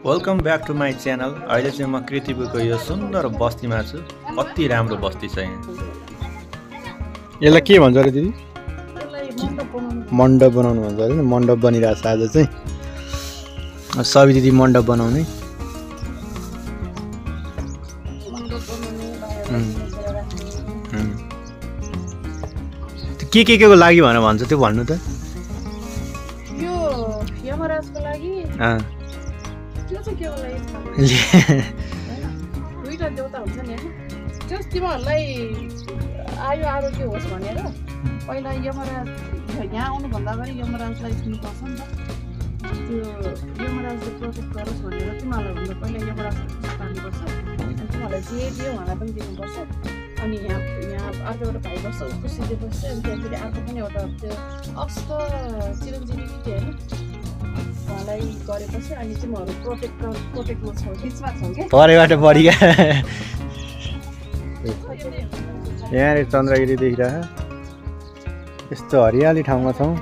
Welcome back to my channel. अहिले चाहिँ म कृतिपुरको यो सुन्दर बस्तीमा छु। कति राम्रो बस्ती छ यहाँ। यसलाई के भन्छ अरे दिदी? मण्डप बनाउनु भन्छ अरे। मण्डप बनिरहेछ आज चाहिँ। सबै दिदी मण्डप बनाउने। के को लागि भनेर भन्छ त्यो भन्नु त। यो यमराजको लागि त्यो चाहिँ के हो लागि दुईटा देवता हुन्छ नि जस तिमीहरूलाई आयु आरोग्य होस् भनेर पहिला यमराज यहाँ आउनुभन्दा अगाडि यमराजलाई छुनुपर्छ नि त। त्यो यमराजले प्रोटेक्ट गरोस् भनेर तिमीहरूलाई भन्दा पहिला यमराज पार्नुपर्छ। तिमीहरूलाई जे दियो उहाँलाई पनि दिनुपर्छ। अनि यहाँ अर्कोबाट भाइ बस्छ उसको सिधै बस्छ। अनि त्यहाँखेरि अर्को पनि एउटा त्यो अष्ट चिरञ्जीवी कि होइन उहाँलाई गरेपछि अनि तिमीहरू प्रोटेक्टमा छौ बिचमा छौ क्या परेबाट बढिगा। यहाँ चन्द्रगिरी देखिरह यस्तो हरियाली ठाउँमा छौँ।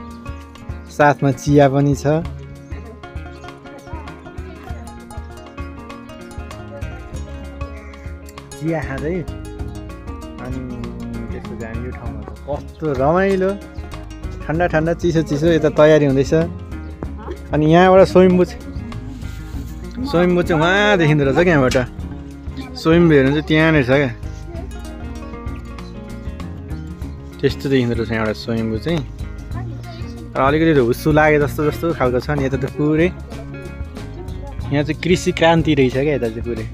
साथमा चिया पनि छ। चिया खाँदै अनि त्यसको चाहिँ हामी यो ठाउँमा छ। कस्तो रमाइलो ठन्डा ठन्डा चिसो चिसो यता तयारी हुँदैछ। अनि यहाँबाट स्वयम्भू चाहिँ उहाँ देखिँदो रहेछ क्या। यहाँबाट स्वयम्भू हेर्नु चाहिँ त्यहाँनिर छ क्या। त्यस्तो देखिँदो रहेछ यहाँबाट स्वयम्भू चाहिँ। र अलिकति हुस्सु लागे जस्तो खालको छ नि। यता त पुरै यहाँ चाहिँ कृषि क्रान्ति रहेछ क्या। यता चाहिँ पुरै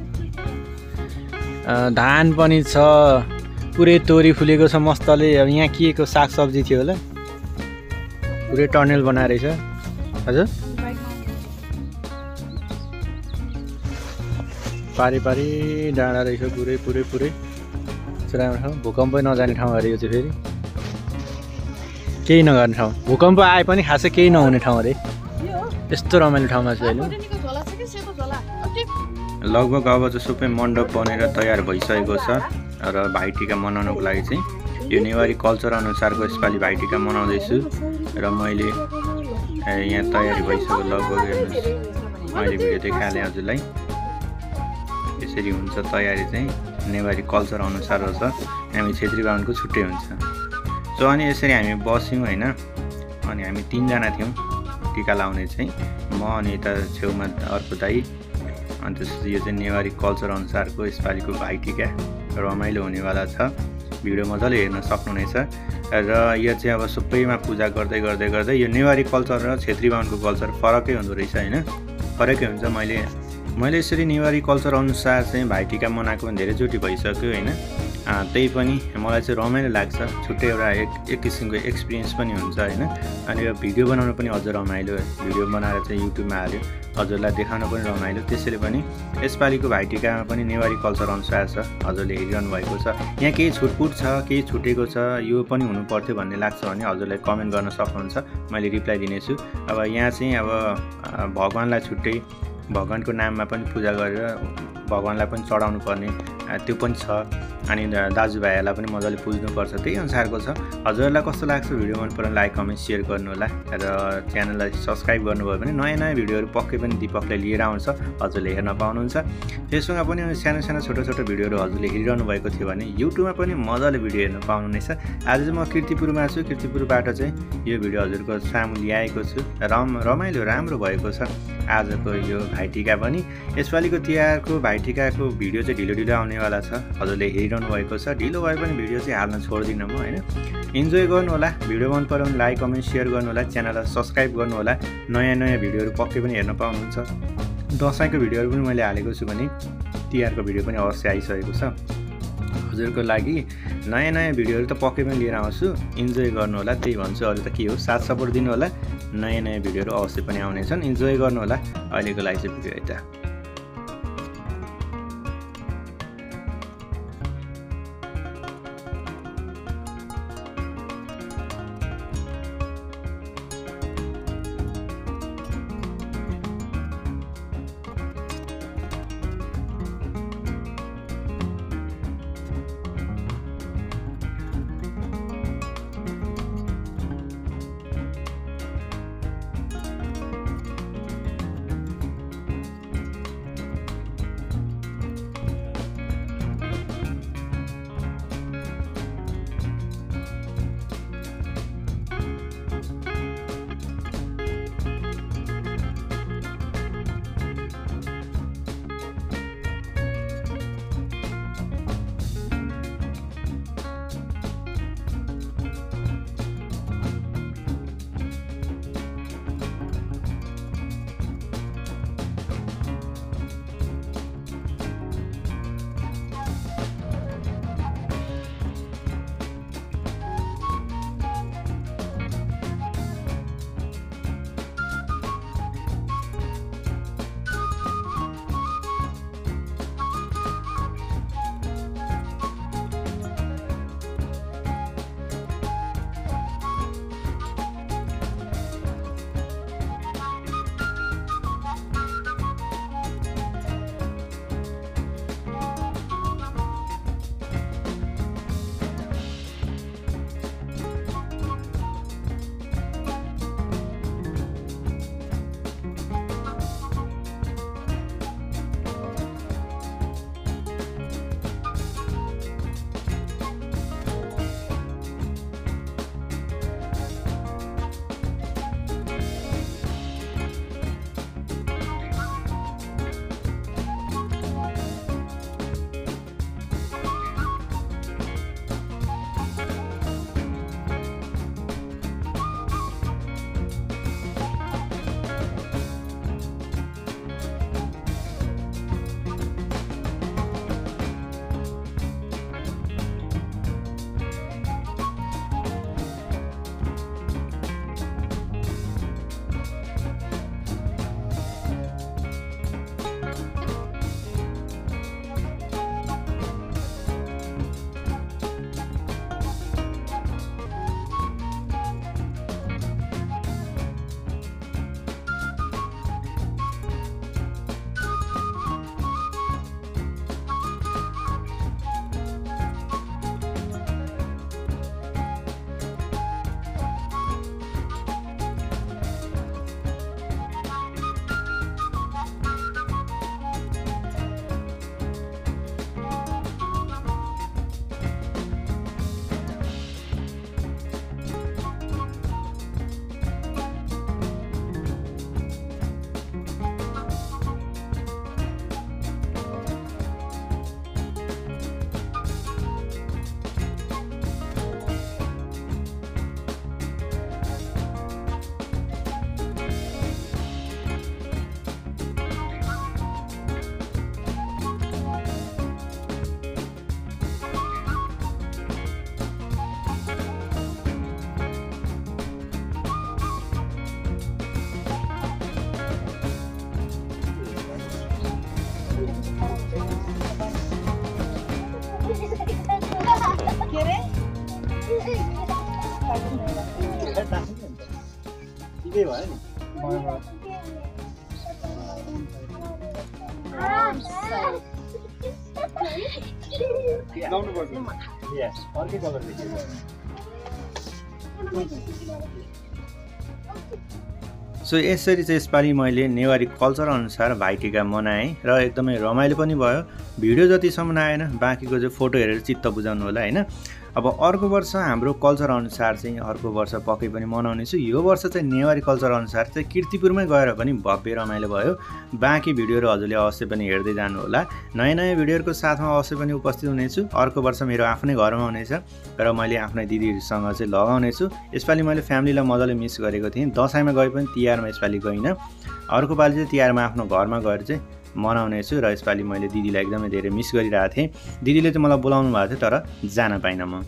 धान पनि छ। पुरै तोरी फुलेको छ मस्तले। अब यहाँ के को सागसब्जी थियो होला। पुरै टनेल बनाएर रहेछ। हजुर पारी डाँडा रहेछ पुरै राम्रो ठाउँ। भूकम्पै नजाने ठाउँ अरे यो चाहिँ। फेरि केही नगर्ने ठाउँ। भूकम्प आए पनि खासै केही नहुने ठाउँ अरे। यस्तो रमाइलो ठाउँमा चाहिँ अहिले लगभग अब चाहिँ सबै मण्डप बनेर तयार भइसकेको छ। र भाइटिका मनाउनको लागि चाहिँ यो नेवारी कल्चर अनुसारको यसपालि भाइटिका मनाउँदैछु। र मैले यहाँ तयारी भइसक्यो लगभग। हेर्नुहोस् मैले भिडियो देखाइहालेँ हजुरलाई। यसरी हुन्छ तयारी चाहिँ नेवारी कल्चर अनुसार हो। हामी छेत्री बाहुनको छुट्टै हुन्छ। सो अनि यसरी हामी बस्यौँ होइन। अनि हामी 3 जना थियौँ टिका लाउने चाहिँ। म अनि यता छेउमा अर्को दाइ। अनि त्यसपछि यो चाहिँ नेवारी कल्चर अनुसारको यसपालिको भाइटिका रमाइलो हुनेवाला छ। भिडियो मजाले हेर्न सक्नुहुनेछ। र यो चाहिँ अब सबैमा पूजा गर्दै यो नेवारी कल्चर र छेत्री बाहुनको कल्चर फरकै हुँदो रहेछ होइन। फरकै हुन्छ। मैले यसरी नेवारी कल्चर अनुसार चाहिँ भाइटिका मनाएको पनि धेरैचोटि भइसक्यो होइन। त्यही पनि मलाई चाहिँ रमाइलो लाग्छ। छुट्टै एउटा एक किसिमको एक्सपिरियन्स पनि हुन्छ होइन। अनि यो भिडियो बनाउनु पनि अझ रमाइलो। भिडियो बनाएर चाहिँ युट्युबमा हाल्यो हजुरलाई देखाउन पनि रमाइलो। त्यसैले पनि यसपालिको भाइटिकामा पनि नेवारी कल्चर अनुसार छ। हजुरले हेरिरहनु भएको छ। यहाँ केही छुटपुट छ केही छुटेको छ यो पनि हुनुपर्थ्यो भन्ने लाग्छ भने हजुरलाई कमेन्ट गर्न सक्नुहुन्छ। मैले रिप्लाई दिनेछु। अब यहाँ चाहिँ अब भगवान्लाई छुट्टै भगवान्को नाममा पनि पूजा गरेर भगवान्लाई पनि चढाउनु पर्ने त्यो पनि छ। अनि दाजुभाइहरूलाई पनि मजाले पुज्नुपर्छ। त्यही अनुसारको छ। हजुरहरूलाई कस्तो लाग्छ भिडियो मन पराउनु लाइक कमेन्ट सेयर गर्नु होला। र च्यानललाई सब्सक्राइब गर्नुभयो भने नयाँ भिडियोहरू पक्कै पनि दिपकले लिएर आउँछ। हजुरले हेर्न पाउनुहुन्छ। फेसबुकमा पनि सानो छोटो भिडियोहरू हजुरले हेरिरहनु भएको थियो भने युट्युबमा पनि मजाले भिडियो हेर्न पाउनुहुनेछ। आज चाहिँ म कृतिपुरमा छु। कृतिपुरबाट चाहिँ यो भिडियो हजुरको सामु ल्याएको छु। रमाइलो राम्रो भएको छ आजको यो भाइटिका पनि। यसपालिको तिहारको भाइटिकाको भिडियो चाहिँ ढिलो आउनेवाला छ। हजुरले हेरिरहनु भएको छ। ढिलो भए पनि भिडियो चाहिँ हाल्न छोड्दिनँ म होइन। इन्जोय गर्नु होला। भिडियो मन पराउनु लाइक कमेन्ट सेयर गर्नु होला। च्यानललाई सब्सक्राइब गर्नु होला। नयाँ भिडियोहरू पक्कै पनि हेर्न पाउनुहुन्छ। दसैँको भिडियोहरू पनि मैले हालेको छु भने तिहारको भिडियो पनि अवश्य आइसकेको छ। हजुरको लागि नयाँ भिडियोहरू त पक्कै पनि लिएर आउँछु। इन्जोय गर्नु होला। त्यही भन्छु। अरू त के हो साथ सपोर्ट दिनु होला। नयाँ भिडियोहरू अवश्य पनि आउनेछन्। इन्जोय गर्नु होला। अहिलेको लागि चाहिँ भिडियो यता। के भयो नि लाउनु पर्छ यस अर्कै कलर देखियो सो यसरी चाहिँ यसपालि मैले नेवारी कल्चर अनुसार भाइटिका मनाएँ र एकदमै रमाइलो पनि भयो। भिडियो जतिसम्म आएन, बाँकीको चाहिँ फोटो हेरेर चित्त बुझाउनु होला हैन। अब अर्को वर्ष हाम्रो कल्चर अनुसार चाहिँ अर्को वर्ष पक्कै पनि मनाउने छु। यो वर्ष चाहिँ नेवारी कल्चर अनुसार चाहिँ कीर्तिपुरमै गएर पनि भव्य रमाइलो भयो। बाँकी भिडियोहरू हजुरले अवश्य पनि हेर्दै जानु होला। नयाँ नयाँ भिडियोहरूको साथमा अवश्य पनि उपस्थित हुनेछु। अर्को वर्ष मेरो आफ्नै घरमा हुनेछ र मैले आफ्नै दिदीहरूसँग चाहिँ लगाउनेछु। यसपालि मैले फ्यामिलीलाई मजाले मिस गरेको थिएँ। दसैँमा गए पनि तिहारमा यसपालि गइनँ। अर्को पालि चाहिँ तिहारमा आफ्नो घरमा गएर चाहिँ मनाउने छु र यसपालि मैले दिदीलाई एकदमै धेरै मिस गरिरहेको थिएँ। दिदीले चाहिँ मलाई बोलाउनु भएको थियो तर जान पाइनँ म।